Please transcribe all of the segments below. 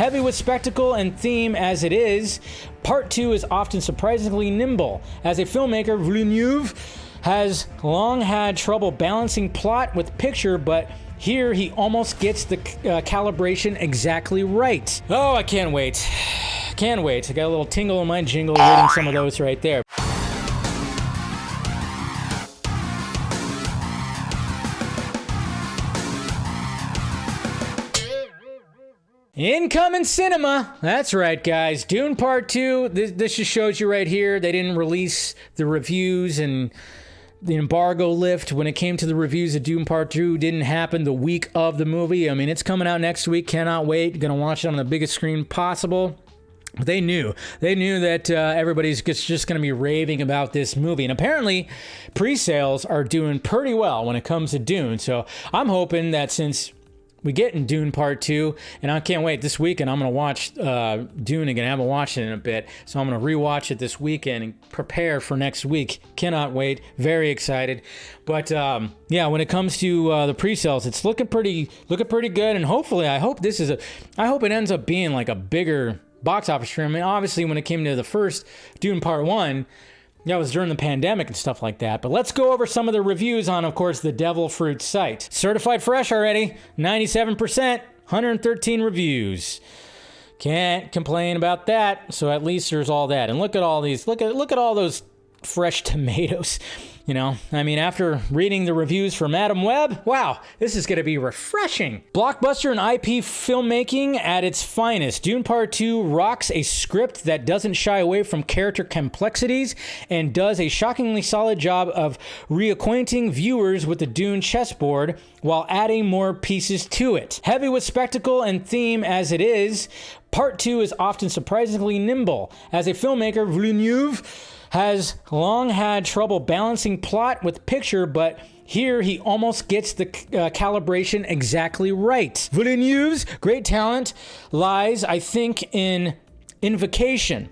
Heavy with spectacle and theme as it is, Part 2 is often surprisingly nimble. As a filmmaker, Villeneuve has long had trouble balancing plot with picture, but here he almost gets the calibration exactly right. Oh, I can't wait. Can't wait. I got a little tingle in my jingle reading some of those right there. Incoming cinema. That's right, guys. Dune Part 2. This just shows you right here. They didn't release the reviews, and the embargo lift when it came to the reviews of Dune Part 2 didn't happen the week of the movie. I mean, it's coming out next week. Cannot wait. Gonna watch it on the biggest screen possible. But they knew that everybody's just going to be raving about this movie. And apparently, pre-sales are doing pretty well when it comes to Dune. So I'm hoping that since we get in Dune Part 2, and I can't wait this weekend, I'm going to watch Dune again. I haven't watched it in a bit. So I'm going to rewatch it this weekend and prepare for next week. Cannot wait. Very excited. But yeah, when it comes to the pre-sales, it's looking pretty good. And hopefully, I hope it ends up being like a bigger box office stream. I mean, obviously, when it came to the first Dune Part 1, that was during the pandemic and stuff like that. But let's go over some of the reviews on, of course, the Devil Fruit site. Certified fresh already, 97%, 113 reviews. Can't complain about that. So at least there's all that. And look at all these. Look at all those fresh tomatoes. You know, I mean, after reading the reviews from Adam Webb, wow, this is going to be refreshing. Blockbuster and IP filmmaking at its finest. Dune Part 2 rocks a script that doesn't shy away from character complexities and does a shockingly solid job of reacquainting viewers with the Dune chessboard while adding more pieces to it. Heavy with spectacle and theme as it is, Part 2 is often surprisingly nimble. As a filmmaker, Villeneuve has long had trouble balancing plot with picture, but here he almost gets the calibration exactly right. Villeneuve's great talent lies, I think, in invocation.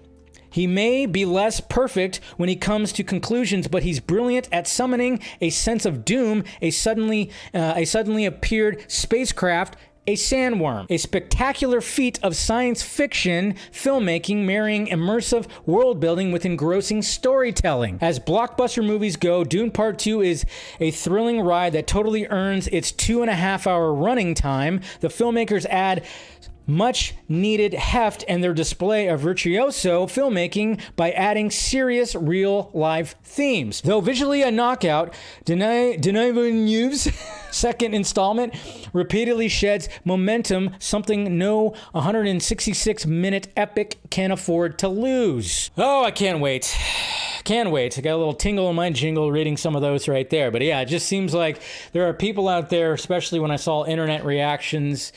He may be less perfect when he comes to conclusions, but he's brilliant at summoning a sense of doom, a suddenly appeared spacecraft, a sandworm, a spectacular feat of science fiction filmmaking marrying immersive world building with engrossing storytelling. As blockbuster movies go, Dune Part 2 is a thrilling ride that totally earns its 2.5-hour running time. The filmmakers add much needed heft and their display of virtuoso filmmaking by adding serious real life themes. Though visually a knockout, Denis Villeneuve's second installment repeatedly sheds momentum, something no 166-minute epic can afford to lose. Oh, I can't wait. Can't wait. I got a little tingle in my jingle reading some of those right there. But yeah, it just seems like there are people out there, especially when I saw internet reactions,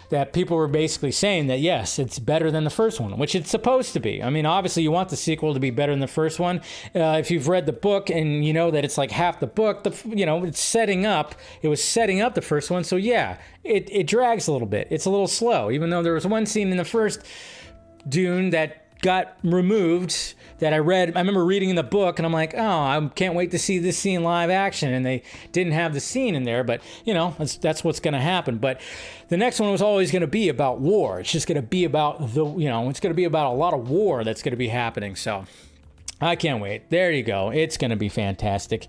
that people were basically saying that, yes, it's better than the first one, which it's supposed to be. I mean, obviously, you want the sequel to be better than the first one. If you've read the book and you know that it's like half the book, it's setting up. It was setting up the first one. So, yeah, it drags a little bit. It's a little slow, even though there was one scene in the first Dune that got removed that I remember reading in the book, and I'm like, oh, I can't wait to see this scene live action, and they didn't have the scene in there, but, that's what's going to happen. But the next one was always going to be about war. It's just going to be about it's going to be about a lot of war that's going to be happening, so I can't wait. There you go. It's going to be fantastic.